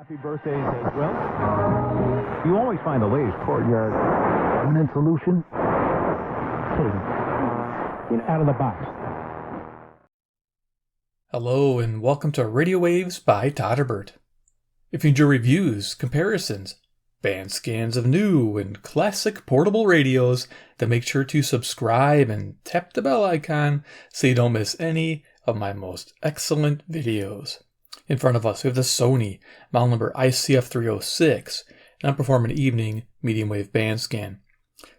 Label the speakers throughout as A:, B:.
A: Happy birthdays as well. You always find the latest courtyard permanent solution. Out of the box.
B: Hello and welcome to Radio Waves by Todderbert. If you enjoy reviews, comparisons, band scans of new and classic portable radios, then make sure to subscribe and tap the bell icon so you don't miss any of my most excellent videos. In front of us, we have the Sony model number ICF-306, and I'm performing an evening medium wave band scan.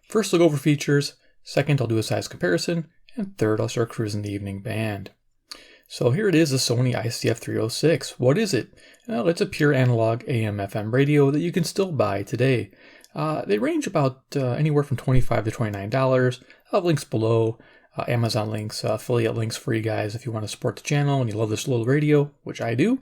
B: First, look over features. Second, I'll do a size comparison. And third, I'll start cruising the evening band. So here it is, the Sony ICF-306. What is it? Well, it's a pure analog AM/FM radio that you can still buy today. They range about anywhere from $25 to $29. I'll have links below. Amazon links, affiliate links for you guys if you want to support the channel and you love this little radio, which I do.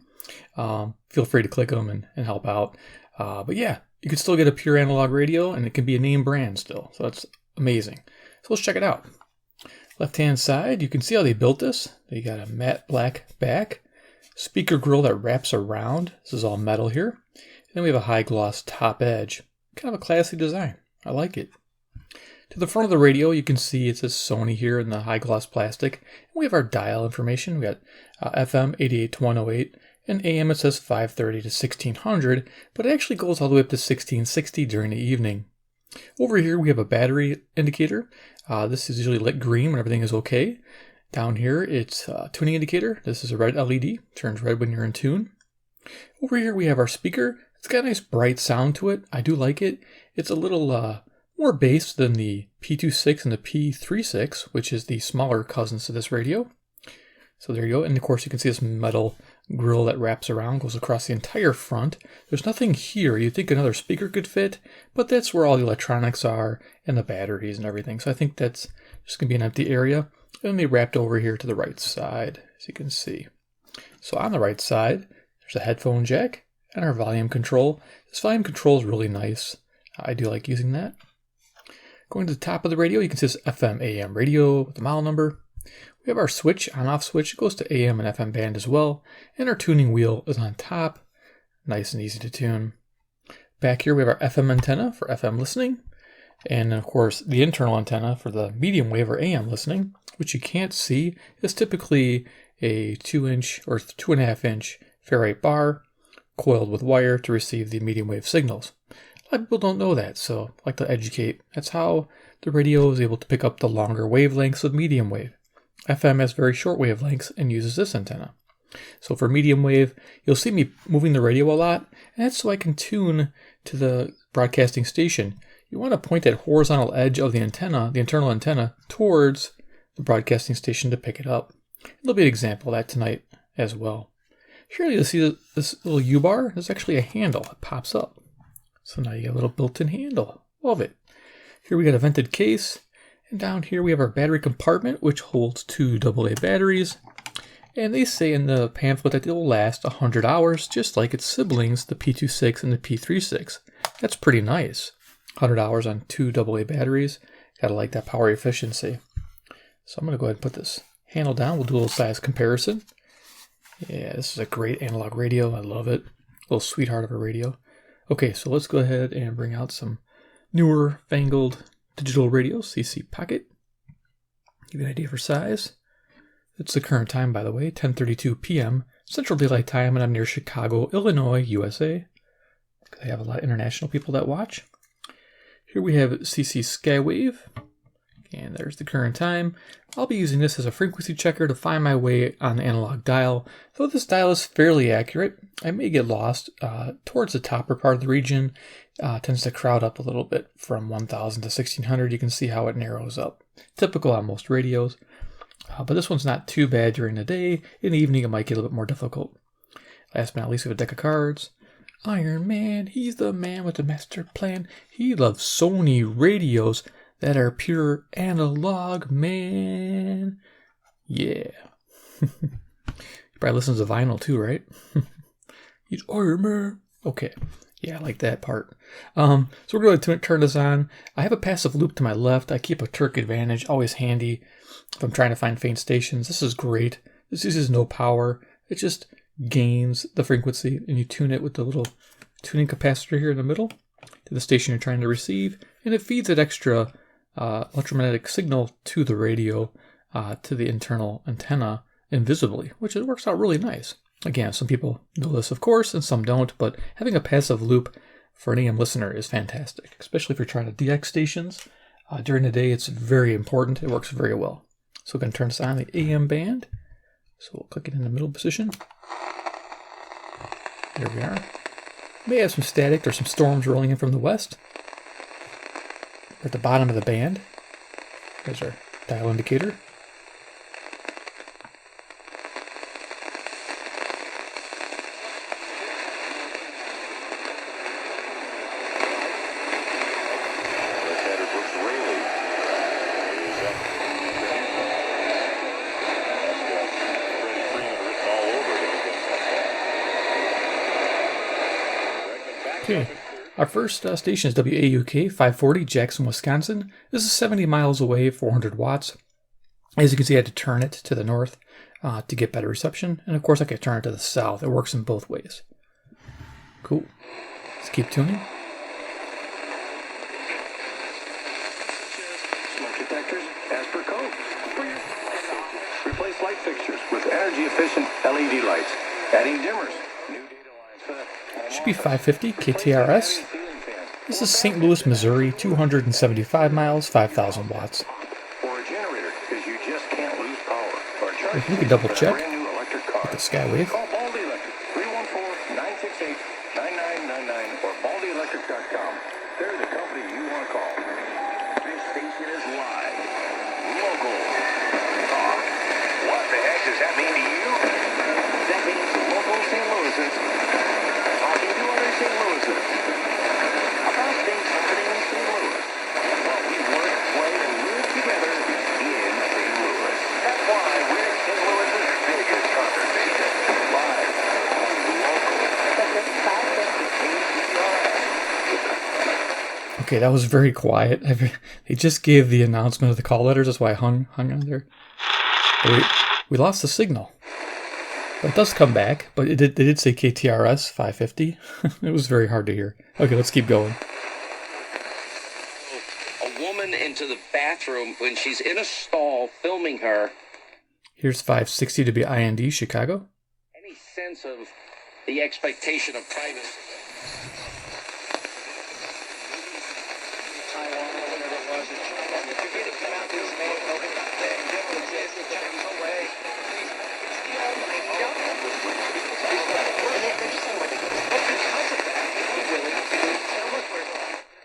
B: Feel free to click them and help out. But yeah, you can still get a pure analog radio and it can be a name brand still. So that's amazing. So let's check it out. Left hand side, you can see how they built this. They got a matte black back, speaker grill that wraps around. This is all metal here. And then we have a high gloss top edge. Kind of a classy design. I like it. To the front of the radio, you can see it says Sony here in the high gloss plastic. And we have our dial information. We got FM 88 to 108 and AM it says 530 to 1600, but it actually goes all the way up to 1660 during the evening. Over here we have a battery indicator. This is usually lit green when everything is okay. Down here it's a tuning indicator. This is a red LED. Turns red when you're in tune. Over here we have our speaker. It's got a nice bright sound to it. I do like it. It's a little more bass than the P26 and the P36, which is the smaller cousins to this radio. So there you go. And of course you can see this metal grill that wraps around, goes across the entire front. There's nothing here. You'd think another speaker could fit, but that's where all the electronics are and the batteries and everything. So I think that's just going to be an empty area. And they wrapped over here to the right side, as you can see. So on the right side, there's a headphone jack and our volume control. This volume control is really nice. I do like using that. Going to the top of the radio, you can see this FM AM radio with the model number. We have our switch, on-off switch. It goes to AM and FM band as well. And our tuning wheel is on top. Nice and easy to tune. Back here we have our FM antenna for FM listening. And of course the internal antenna for the medium wave or AM listening, which you can't see. Is typically a 2-inch or 2.5-inch ferrite bar coiled with wire to receive the medium wave signals. A lot of people don't know that, so I like to educate. That's how the radio is able to pick up the longer wavelengths of medium wave. FM has very short wavelengths and uses this antenna. So for medium wave, you'll see me moving the radio a lot, and that's so I can tune to the broadcasting station. You want to point that horizontal edge of the antenna, the internal antenna, towards the broadcasting station to pick it up. There'll be an example of that tonight as well. Here you'll see this little U-bar. There's actually a handle that pops up. So now you get a little built-in handle. Love it. Here we got a vented case. And down here we have our battery compartment, which holds 2 AA batteries. And they say in the pamphlet that it will last 100 hours, just like its siblings, the P26 and the P36. That's pretty nice. 100 hours on 2 AA batteries. Gotta like that power efficiency. So I'm going to go ahead and put this handle down. We'll do a little size comparison. Yeah, this is a great analog radio. I love it. Little sweetheart of a radio. Okay, so let's go ahead and bring out some newer fangled digital radios. CC Pocket. Give you an idea for size. It's the current time, by the way, 10:32 p.m. Central Daylight Time, and I'm near Chicago, Illinois, USA. I have a lot of international people that watch. Here we have CC Skywave. And there's the current time. I'll be using this as a frequency checker to find my way on the analog dial. Though this dial is fairly accurate, I may get lost towards the topper part of the region. Tends to crowd up a little bit from 1000 to 1600. You can see how it narrows up. Typical on most radios. But this one's not too bad during the day. In the evening, it might get a little bit more difficult. Last but not least, we have a deck of cards. Iron Man, he's the man with the master plan. He loves Sony radios that are pure analog, man. Yeah. You probably listen to vinyl too, right? He's Iron Man. Okay. Yeah, I like that part. So we're going to turn this on. I have a passive loop to my left. I keep a Terk Advantage, always handy if I'm trying to find faint stations. This is great. This uses no power. It just gains the frequency, and you tune it with the little tuning capacitor here in the middle to the station you're trying to receive, and it feeds that extra electromagnetic signal to the radio, to the internal antenna invisibly, which it works out really nice. Again, some people know this, of course, and some don't, but having a passive loop for an AM listener is fantastic, especially if you're trying to DX stations. During the day, it's very important. It works very well. So we're going to turn this on the AM band. So we'll click it in the middle position. There we are. May have some static or some storms rolling in from the west. We're at the bottom of the band. There's our dial indicator. Okay, our first station is WAUK 540, Jackson, Wisconsin. This is 70 miles away, 400 watts. As you can see, I had to turn it to the north to get better reception. And of course, I could turn it to the south. It works in both ways. Cool. Let's keep tuning.
C: Smoke detectors as per code. Replace light fixtures with energy-efficient LED lights. Adding dimmers. New data lines for the
B: Should be 550 KTRS. This is St. Louis, Missouri, 275 miles, 5,000 watts.
C: or a generator because you just can't lose power. Or a charge
B: If you could double
C: for a
B: check
C: brand new electric car.
B: with the Skywave.
C: Call Baldy Electric 314-968-9999 or baldyelectric.com. They're the company you want to call. This station is live, local. What the heck does that mean to you? That means local St. Louisans talking to other St. Louisans about things happening in St. Louis. While we work, play, and live together in St. Louis. That's why we're St. Louis's biggest conversation. Live, local.
B: Okay, that was very quiet. They just gave the announcement of the call letters. That's why I hung on there. But we lost the signal. But it does come back. But they did say KTRS 550. It was very hard to hear. Okay, let's keep going.
D: A woman into the bathroom when she's in a stall filming her.
B: Here's 560 WIND, Chicago.
D: Any sense of the expectation of privacy?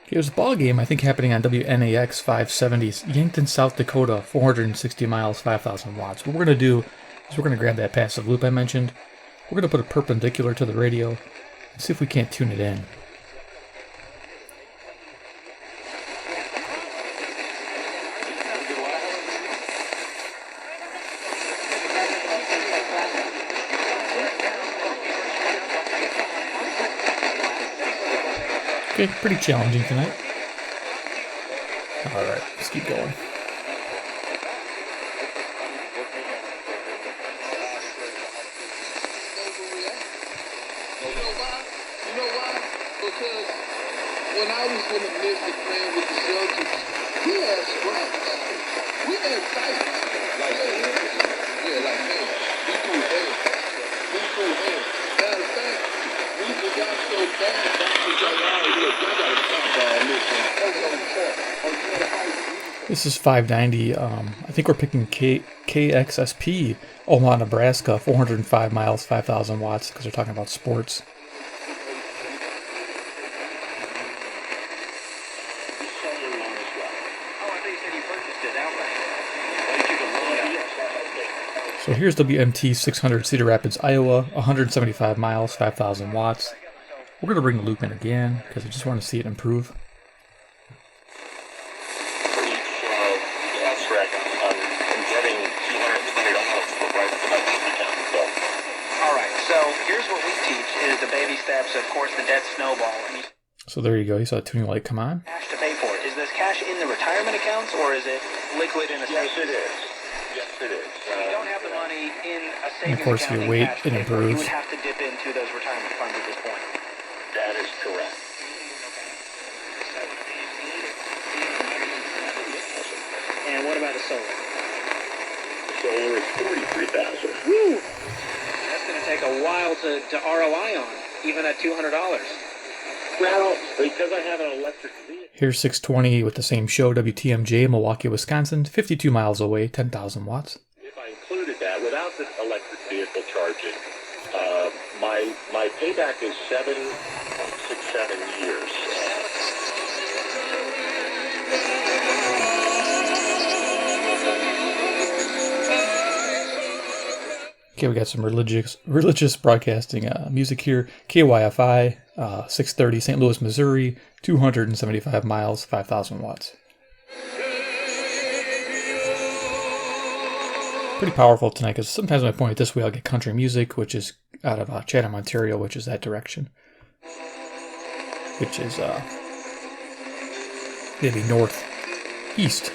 B: Here's a ball game, I think, happening on WNAX 570, Yankton, South Dakota, 460 miles, 5,000 watts. What we're going to do is we're going to grab that passive loop I mentioned. We're going to put it perpendicular to the radio and see if we can't tune it in. Okay, pretty challenging tonight. Alright, let's keep going.
E: You know why? Because when I was in the midst of playing with the soldiers, we had scraps. We had fights. Like like hell. We threw hell. Matter of fact, we got so bad, that was like, all right, look, y'all gotta stop all this.
B: This is 590. I think we're picking KXSP, Omaha, Nebraska, 405 miles, 5,000 watts, because they're talking about sports. So here's WMT 600 Cedar Rapids, Iowa, 175 miles, 5,000 watts. We're going to bring the loop in again because I just want to see it improve.
D: Alright, so here's what we teach is the baby steps, of course, the debt snowball.
B: So there you go. You saw the tuning light come on.
D: Cash to pay for it. Is this cash in the retirement accounts or is it liquid in a safe?
C: Yes, it is. Yes. it is.
D: If you don't have the money in a savings
B: And of course, if you
D: account in
B: wait,
D: cash
B: it
D: paper,
B: improves.
D: you would have to dip into those retirement funds at this point.
C: That is correct.
D: And what about the solar?
C: Solar is 43,000.
D: Woo! That's going to take a while to ROI on, even at $200.
C: Well, because I have an electric vehicle.
B: Here's 620 with the same show, WTMJ, Milwaukee, Wisconsin, 52 miles away, 10,000 watts.
C: If I included that, without the electric vehicle charging, my payback is 7 years.
B: Okay, we got some religious broadcasting music here. KYFI, 630, St. Louis, Missouri, 275 miles, 5,000 watts. Pretty powerful tonight, because sometimes when I point it this way, I'll get country music, which is out of Chatham, Ontario, which is that direction. Which is maybe northeast,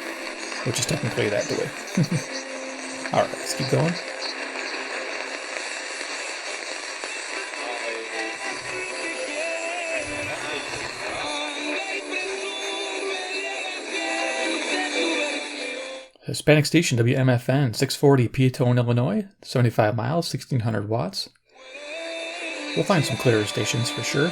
B: which is technically that way. Alright, let's keep going. Hispanic station, WMFN, 640, Peatone, Illinois, 75 miles, 1,600 watts. We'll find some clearer stations for sure.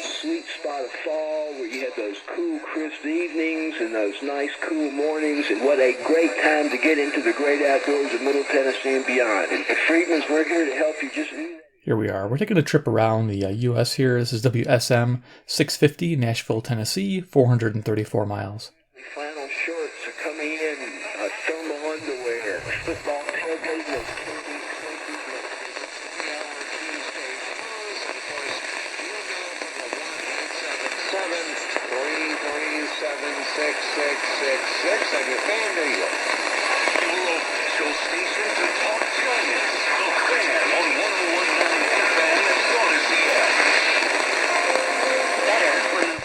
F: Sweet spot of fall where you had those cool, crisp evenings and those nice, cool mornings, and what a great time to get into the great outdoors of Middle Tennessee and beyond. And Friedman's, we're here to help you just do that.
B: Here we are. We're taking a trip around the U.S. here. This is WSM 650, Nashville, Tennessee, 434 miles.
F: Flannel shorts are coming in, thermal underwear, football tailgating.
C: On your fan radio. Your official station to talk giants. The Fan on 101.9 FM in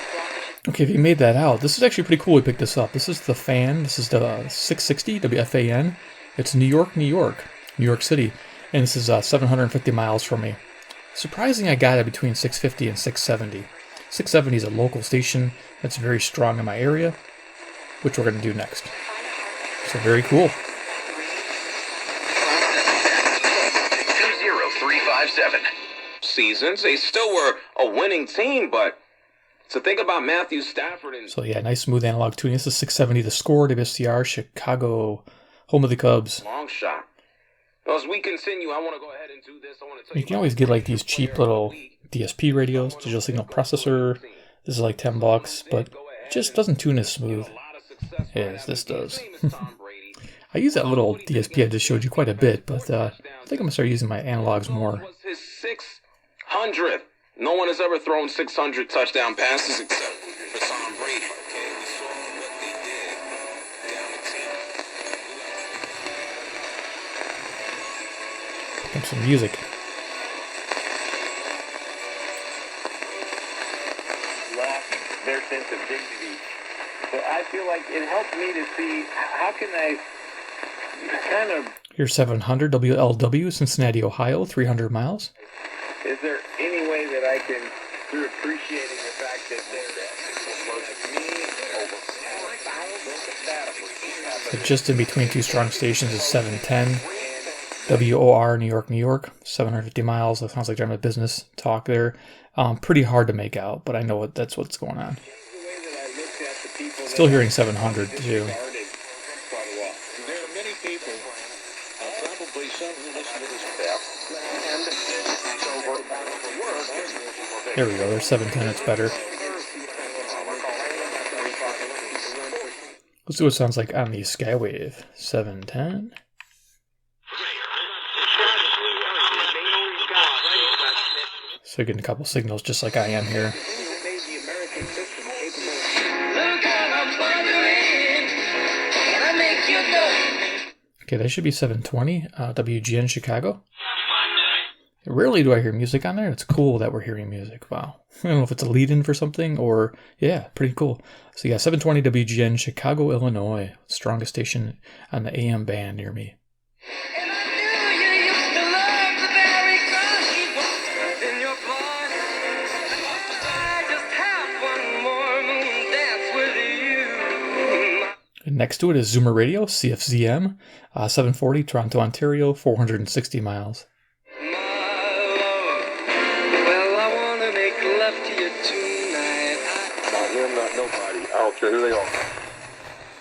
C: Florida.
B: Okay, if you made that out, this is actually pretty cool. We picked this up. This is the Fan. This is the 660 WFAN. It's New York City. And this is 750 miles from me. Surprising I got it between 650 and 670. 670 is a local station that's very strong in my area, which we're going to do next. So very cool.
C: 20357. Seasons, they still were a winning team, but so think about Matthew Stafford and
B: So yeah, nice smooth analog tuning. This is 670 The Score, WSCR, Chicago, home of the Cubs.
C: long shot. Well, as we continue, I want to go ahead and do this. I want to tell
B: You can always get like these cheap little DSP radios, digital signal processor. This is like $10, but it just doesn't tune as smooth as this does. I use that little DSP I just showed you quite a bit, but I think I'm going to start using my analogs more.
C: Was his 600th. No one has ever thrown 600 touchdown passes except for Tom Brady. Okay, we saw what they did down the team.
B: And some music.
F: Lost their sense of dignity. So I feel like it helped me to see how can I kind of,
B: Here's 700 WLW, Cincinnati, Ohio, 300 miles.
F: is there any way that I can, through appreciating the fact that they're me over
B: Just in between two strong stations is 710. WOR, New York, 750 miles. That sounds like driving a business talk there. Pretty hard to make out, but I know that's what's going on. Still hearing 700 too.
E: There are many people, probably some who listen to this
B: There we go. There's 710. It's better. Let's see what it sounds like on the Skywave. 710. So you're getting a couple signals just like I am here. Okay, that should be 720. WGN Chicago. Rarely do I hear music on there. It's cool that we're hearing music. Wow. I don't know if it's a lead-in for something or, yeah, pretty cool. So yeah, 720 WGN, Chicago, Illinois. Strongest station on the AM band near me.
C: And I knew you used to love the very crush you walked in your blood. I just have one more moon dance with you.
B: And next to it is Zoomer Radio, CFZM, 740, Toronto, Ontario, 460 miles.
C: My love, well, I want to make love to you tonight.
G: Not him, not nobody. I don't care who they are.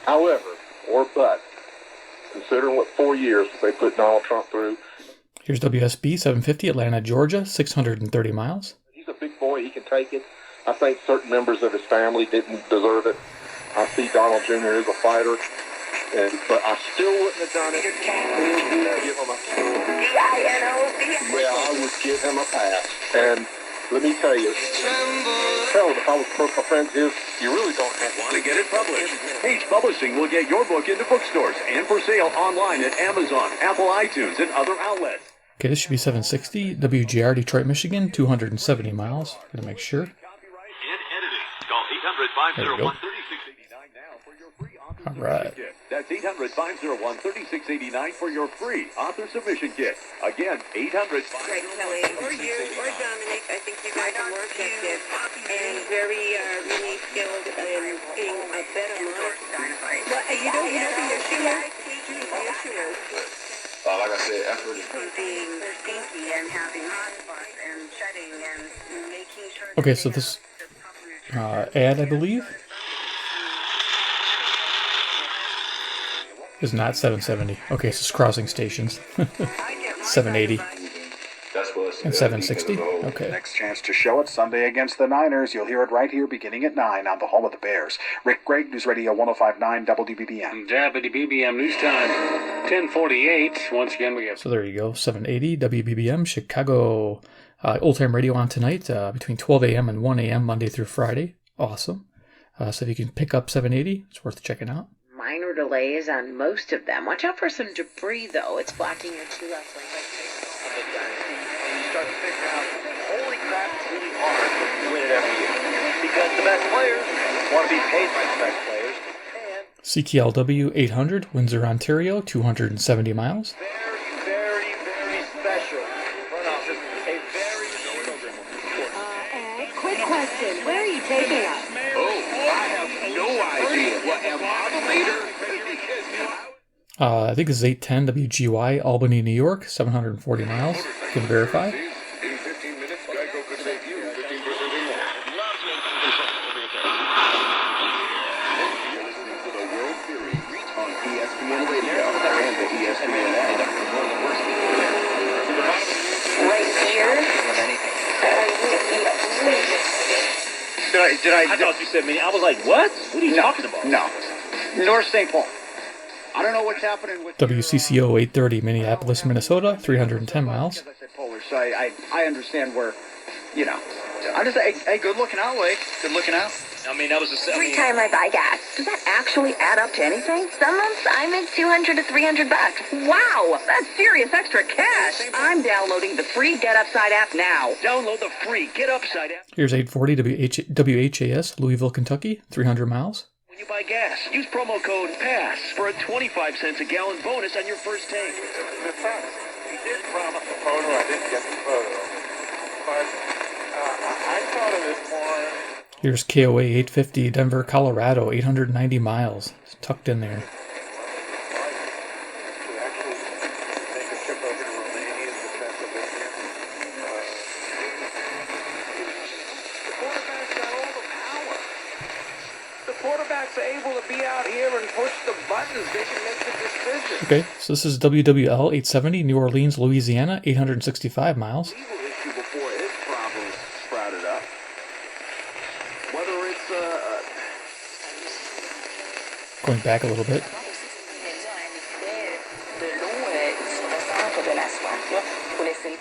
G: However, but, considering what 4 years they put Donald Trump through.
B: Here's WSB 750, Atlanta, Georgia, 630 miles.
G: He's a big boy. He can take it. I think certain members of his family didn't deserve it. I see Donald Jr. as a fighter, but I still wouldn't have done it. Give him I would give him a pass. And let me tell you, hell, if I was a friend of his, you really don't have
H: Want to get it published? Page Publishing will get your book into bookstores and for sale online at Amazon, Apple iTunes, and other outlets.
B: Okay, this should be 760, WGR, Detroit, Michigan, 270 miles. Gonna make sure.
H: Copyright and editing. Call 800-501-3689 now for your free author
B: Alright.
H: submission kit. That's 800-501-3689 for your free author submission kit. Again, 800
I: Greg Kelly, or you, or Dominic. I think you guys are more effective and very, really skilled in being a better monitor. Well, you know the issue is? The issue is
G: like I said, effort is
I: being stinky and having hotspots and shedding and making sure.
B: Okay, so this ad, I believe, is not 770. Okay, so it's crossing stations. 780 and 760. Okay.
J: Next chance to show it Sunday against the Niners. You'll hear it right here beginning at 9 on the home of the Bears. Rick Gregg, News Radio 105.9 WBBM.
H: WBBM News Time, 10:48. Once again, we have...
B: So there you go, 780 WBBM, Chicago. Old Time Radio on tonight between 12 a.m. and 1 a.m. Monday through Friday. Awesome. So if you can pick up 780, it's worth checking out.
I: Minor delays on most of them. Watch out for some debris, though. It's blocking your two left lanes.
D: You start to figure out, holy crap, it's really hard to win it every year. Because the best players want to be paid by the best players.
B: CKLW 800, Windsor, Ontario, 270 miles.
D: Very, very special. Runoff is a very
I: Quick question. Where are you taking us?
G: I have no idea. What am I the leader?
B: I think this is 810 WGY, Albany, New York, 740 miles. You can verify.
G: In 15 minutes, Geico could save you 15% more. You're listening to the World Series on ESPN Radio and the ESPN app.
I: Right here.
D: I thought you said me. I was like, what? What are you talking about?
J: No. North St. Paul. I don't know what's happening with
B: WCCO 830, Minneapolis, Minnesota, 310 miles.
J: As I said, Polar, so I understand where, you know. I'm just hey, good looking out, Lake. Good looking out.
D: I mean, that was a...
I: Every time I buy gas, does that actually add up to anything? Some months I make $200 to $300. Wow, that's serious extra cash. I'm downloading the free Get Upside app now.
D: Download the free Get Upside app.
B: Here's 840 WHAS, Louisville, Kentucky, 300 miles.
D: When you buy gas, use promo code PASS for a 25 cents a gallon bonus on your first tank.
G: He did promise a photo. I didn't get the photo. But I thought of it more...
B: Here's KOA 850, Denver, Colorado, 890 miles. It's tucked in there.
G: to actually make a trip over to Romania in the sense of this. The quarterback's got all the power. The quarterbacks are able to be out here and push the buttons. They can make the decision.
B: Okay, so this is WWL 870, New Orleans, Louisiana, 865 miles.
G: Legal issue before his problems sprouted up. Whether it's
B: Going back a little bit.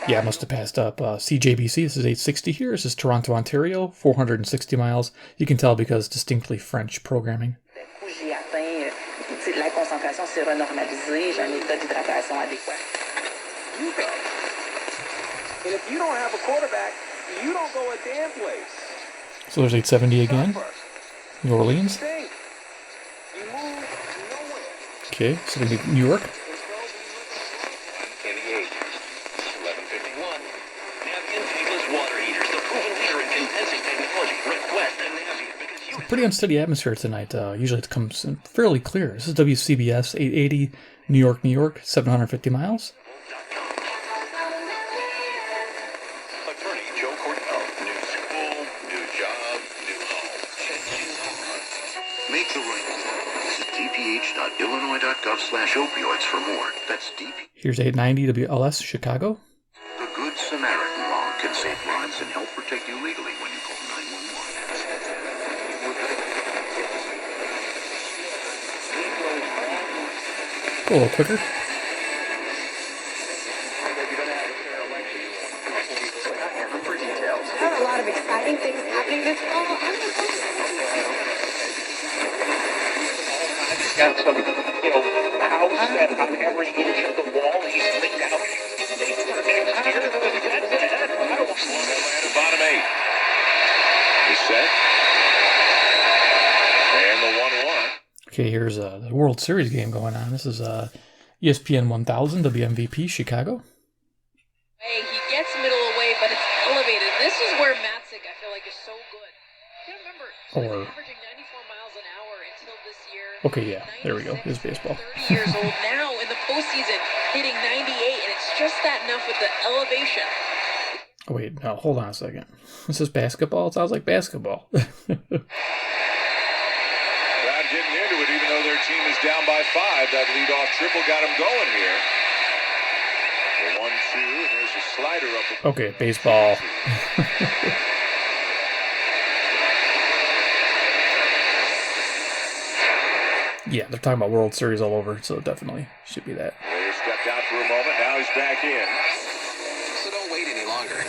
B: Yeah, I must have passed up. CJBC, this is 860 here. This is Toronto, Ontario, 460 miles. You can tell because distinctly French programming.
D: And if you don't have a quarterback, you don't go a damn place.
B: So there's 870 again. New Orleans.
D: Stink. You move nowhere.
B: Okay, so we need New York.
C: In the 80s, 1151. Navien tankless water heaters, the proven leader in condensing technology. Request a Navien because you...
B: Pretty unsteady atmosphere tonight. Usually it comes in fairly clear. This is WCBS 880, New York, 750 miles.
C: Attorney Joe Cordell. New school, new job, new home. Changing heart. Make the right call. Visit dph.illinois.gov/opioids for more. That's DP.
B: Here's 890 WLS, Chicago.
C: The Good Samaritan law can save lives and help protect you legally when you call 911.
B: A little quicker.
I: There are a lot of exciting things happening this fall.
C: He's got some, house set on every inch of the wall. He's picked out dates for next year. That's it. Bottom 8. He's set. And the 1-1.
B: Okay, here's the World Series game going on. This is ESPN 1000 WMVP, Chicago.
K: Hey, he gets middle away, but it's elevated. This is where Matzik, I feel like, is so good. You remember, he was averaging 94 miles an hour until this year.
B: Okay, yeah, there we go. Here's baseball.
K: 30 years old now in the postseason, hitting 98, and it's just that enough with the elevation.
B: Oh, wait, no, hold on a second. This is basketball? It sounds like basketball.
C: Crowd getting into it, even though their team is down by 5. That leadoff triple got them going here. The 1-2, and there's a slider up.
B: Okay, baseball. Yeah, they're talking about World Series all over, so it definitely should be that.
C: He stepped out for a moment, now he's back in.
L: So don't wait any longer.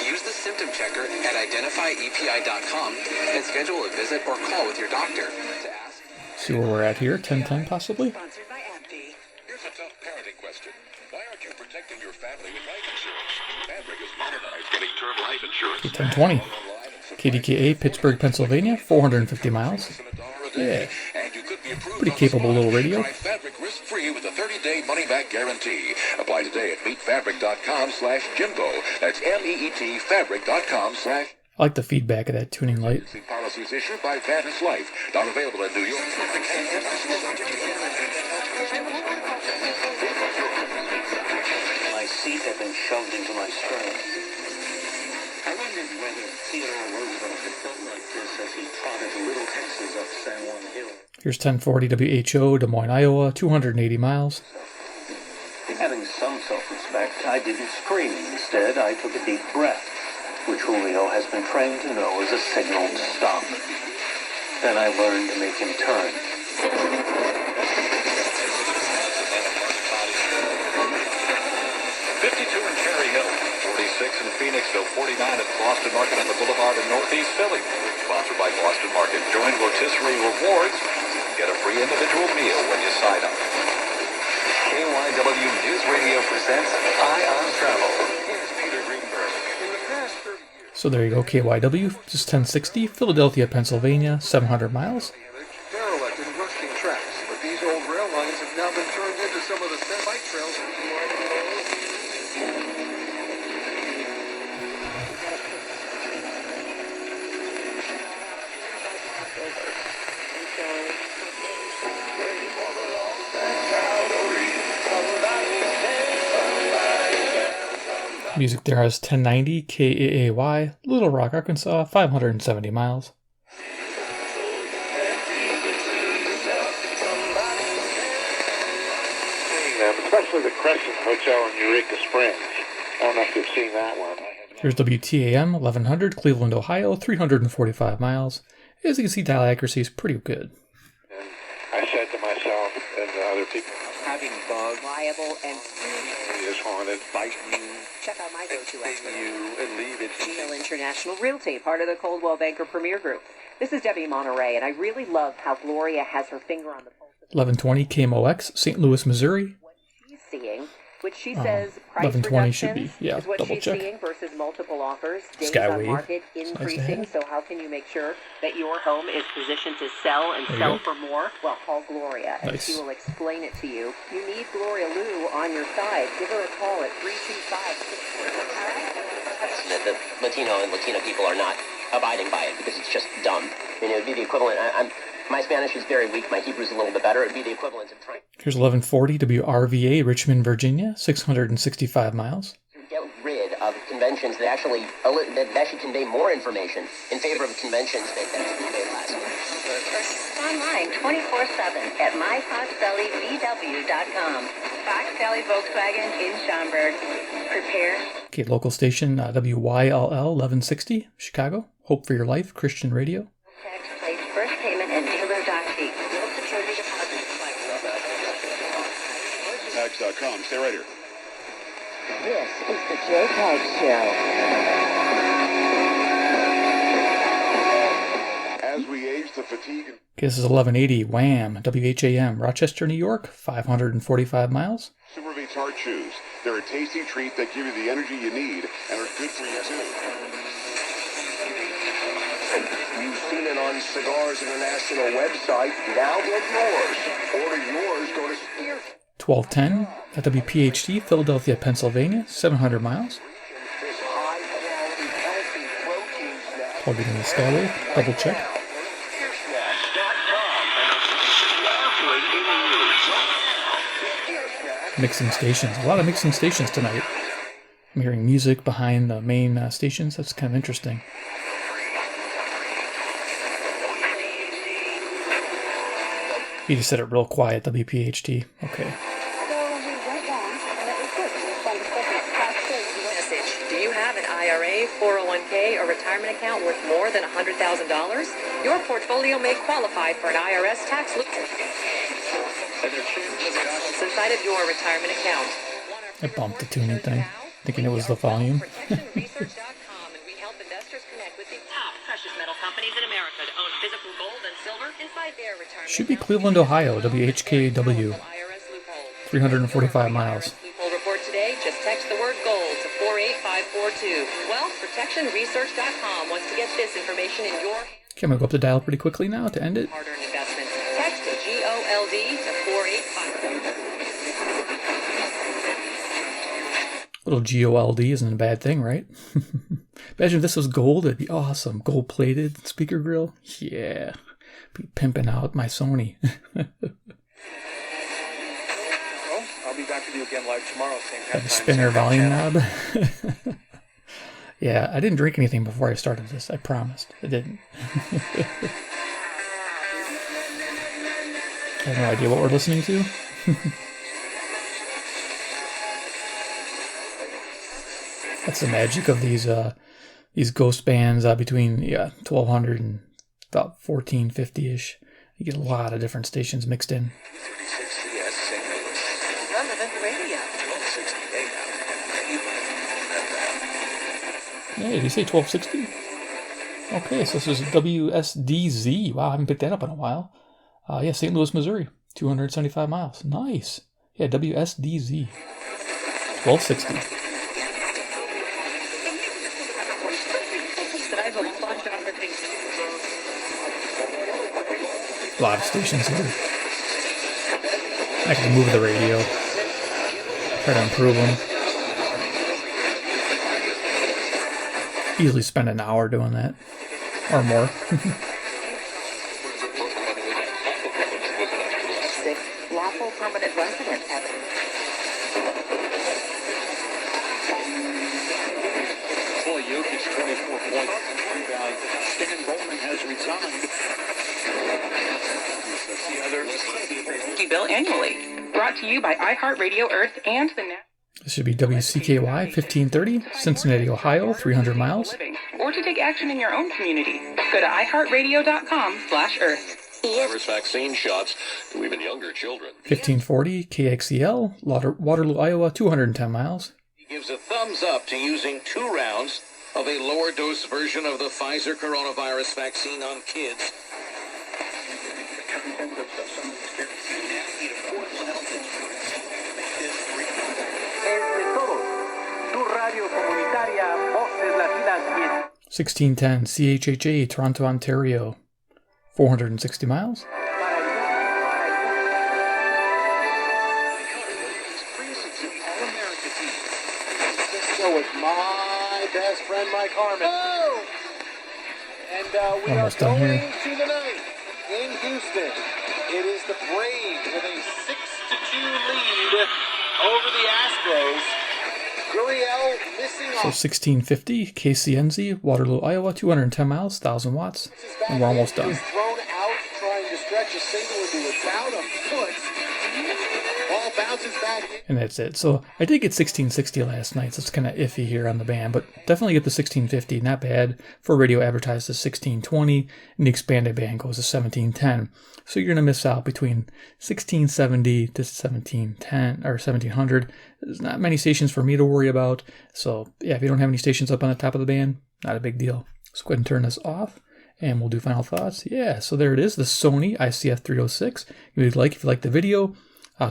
L: Use the symptom checker at identifyepi.com and schedule a visit or call with your doctor to ask.
B: See where we're at here, 1010 possibly?
C: Here's a tough parenting question. Why aren't you protecting your family with life insurance? Fabric is modernized getting term life insurance.
B: 1020. KDKA, Pittsburgh, Pennsylvania, 450 miles. Yeah. Pretty capable little radio.
C: Fabric risk-free with a 30-day money-back guarantee. Apply today at meetfabric.com/Jimbo. That's MEET fabric.com/.
B: I like the feedback of that tuning light.
C: Policies issued by Vantage Life. Not available in New York.
F: My seat had been shoved into my sternum. I wondered whether Theodore Roosevelt had felt like this as he trotted to Little Texas up San Juan Hill.
B: Here's 1040 WHO, Des Moines, Iowa, 280 miles.
F: Having some self-respect, I didn't scream. Instead, I took a deep breath, which Julio has been trained to know is a signal to stop. Then I learned to make him turn.
C: 52 in Cherry Hill, 46 in Phoenixville, 49 at the Boston Market on the Boulevard in Northeast Philly. Sponsored by Boston Market. Join Rotisserie Rewards. Get a free individual meal when you sign up. KYW News Radio presents Eye on Travel. Here's Peter Greenberg. In the past 30 years...
B: So there you go, KYW, just 1060, Philadelphia, Pennsylvania, 700 miles.
M: Derelict and rusting tracks, but these old rail lines have now been turned into some of the bike trails.
B: Music there has 1090 KAAY, Little Rock, Arkansas, 570 miles.
N: Especially the Crescent Hotel in Eureka Springs. I don't know if you've seen that one.
B: Here's WTAM 1100, Cleveland, Ohio, 345 miles. As you can see, dial accuracy is pretty good.
N: And I said to myself and the other people,
O: having bugs, reliable and
N: is haunted, bite you,
O: check out my go-to expert.
N: you, and leave it.
O: Female International Realty, part of the Coldwell Banker Premier Group. This is Debbie Monterey, and I really love how Gloria has her finger on the pulse.
B: 1120 KMOX, St. Louis, Missouri.
O: What she's seeing which she says price
B: 1120 should be,
O: reductions is what
B: double
O: she's
B: check.
O: seeing versus multiple offers. Days
B: Skywave.
O: on market
B: It's nice to
O: increasing.
B: have.
O: So how can you make sure that your home is positioned to sell and
B: There you
O: sell
B: go.
O: for more? Well, call Gloria and
B: Nice.
O: she will explain it to you. You need Gloria Lou on your side. Give her a call at 325-6.
P: That the Latino and Latina people are not abiding by it because it's just dumb. I mean, it would be the equivalent. My Spanish is very weak. My Hebrew's a little bit better. It would be the equivalent of trying
B: Here's 1140 WRVA, Richmond, Virginia, 665 miles.
P: to get rid of conventions that actually convey more information in favor of conventions that convey less.
Q: Online 24/7 at myfoxvalleyvw.com. Fox Valley Volkswagen in Schaumburg. Prepare.
B: Okay, local station WYLL 1160, Chicago. Hope for Your Life, Christian Radio.
Q: Tax place first payment and dealer.t.
H: Tags.com. Stay right here.
Q: This is the JTAG Show.
H: As we age, the fatigue and
B: Okay, this is 1180 Wham, WHAM, Rochester, New York, 545 miles.
H: Super V Tart Chews. They're a tasty treat that give you the energy you need and are good for you too.
C: You've seen it on Cigars International website. Now get yours. Order yours. Go to Spear.
B: 1210 at WPHT, Philadelphia, Pennsylvania, 700 miles. Plug it in the Skywave, double check. Mixing stations, a lot of mixing stations tonight. I'm hearing music behind the main stations, that's kind of interesting. You just said it real quiet, WPHT. Okay.
O: Message. Do you have an IRA, 401k, or retirement account worth more than $100,000? Your portfolio may qualify for an IRS tax loop. Inside of your retirement account.
B: I bumped the tuning thing, thinking it was the volume. Should be Cleveland, Ohio, WHKW. 345 miles.
O: Loophole report today. Just text the word gold to 48542. WealthProtectionResearch.com wants to get this information in your
B: Okay, I'm going to go up the dial pretty quickly now to end it.
O: hard-earned investments. Text GOLD to 48542.
B: Little GOLD isn't a bad thing, right? Imagine if this was gold, it'd be awesome. Gold-plated speaker grill. Yeah. Be pimping out my Sony.
D: Well, I'll be back with you again live tomorrow, same time.
B: Got a spinner volume knob. Yeah, I didn't drink anything before I started this. I promised. I didn't. I have no idea what we're listening to. That's the magic of these ghost bands between 1200 and about 1450-ish. You get a lot of different stations mixed in. Yeah, did you say 1260? Okay, so this is WSDZ. Wow, I haven't picked that up in a while. Yeah, St. Louis, Missouri, 275 miles. Nice. Yeah, WSDZ. 1260. A lot of stations here. I can move the radio. Try to improve them. Easily spend an hour doing that. Or more.
Q: Lawful permanent residents have
H: Boy, Jokic 24 points, rebound. Stan Bowman has resigned.
R: Bill annually. Brought to you by iHeartRadio Earth and the
B: This should be WCKY 1530, Cincinnati, Ohio, 300 miles.
R: or to take action in your own community. Go to iHeartRadio.com/Earth.
H: Virus vaccine shots to even younger children.
B: 1540, KXEL, Waterloo, Iowa, 210 miles.
C: He gives a thumbs up to using 2 rounds of a lower dose version of the Pfizer coronavirus vaccine on kids.
D: Radio Comunitaria Voces Latinas
B: 1610 CHHA, Toronto, Ontario. 460 miles.
S: With my best friend, Mike Harmon. Oh! And we
B: Almost
S: are
B: done
S: going
B: here.
S: to the ninth in Houston. It is the Braves with a 6-2 lead over the Astros. Gurriel missing
B: So
S: off.
B: 1650 KCNZ, Waterloo, Iowa, 210 miles, 1000 watts. And we're almost done.
S: Is thrown out trying to stretch a single into about a foot. Ball bounces back in.
B: And that's it. So I did get 1660 last night, so it's kind of iffy here on the band, but definitely get the 1650. Not bad for radio advertised as 1620, and the expanded band goes to 1710. So you're going to miss out between 1670 to 1710 or 1700. There's not many stations for me to worry about. So yeah, if you don't have any stations up on the top of the band, not a big deal. So go ahead and turn this off. And we'll do final thoughts. Yeah, so there it is, the Sony ICF-306. If you like the video,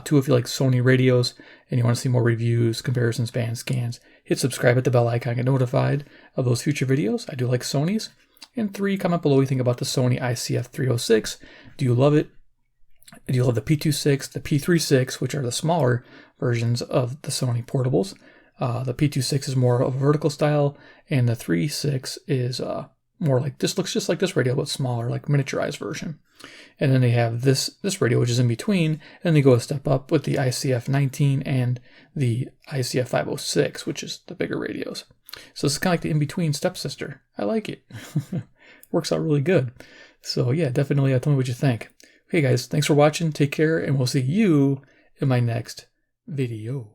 B: two, if you like Sony radios and you want to see more reviews, comparisons, band scans, hit subscribe, hit the bell icon, get notified of those future videos. I do like Sony's. And 3, comment below what you think about the Sony ICF-306. Do you love it? Do you love the P26, the P36, which are the smaller versions of the Sony portables? The P26 is more of a vertical style, and the 36 is more like, this looks just like this radio, but smaller, like miniaturized version. And then they have this radio, which is in between, and they go a step up with the ICF-19 and the ICF-506, which is the bigger radios. So it's kind of like the in-between stepsister. I like it. Works out really good. So yeah, definitely tell me what you think. Okay guys, thanks for watching, take care, and we'll see you in my next video.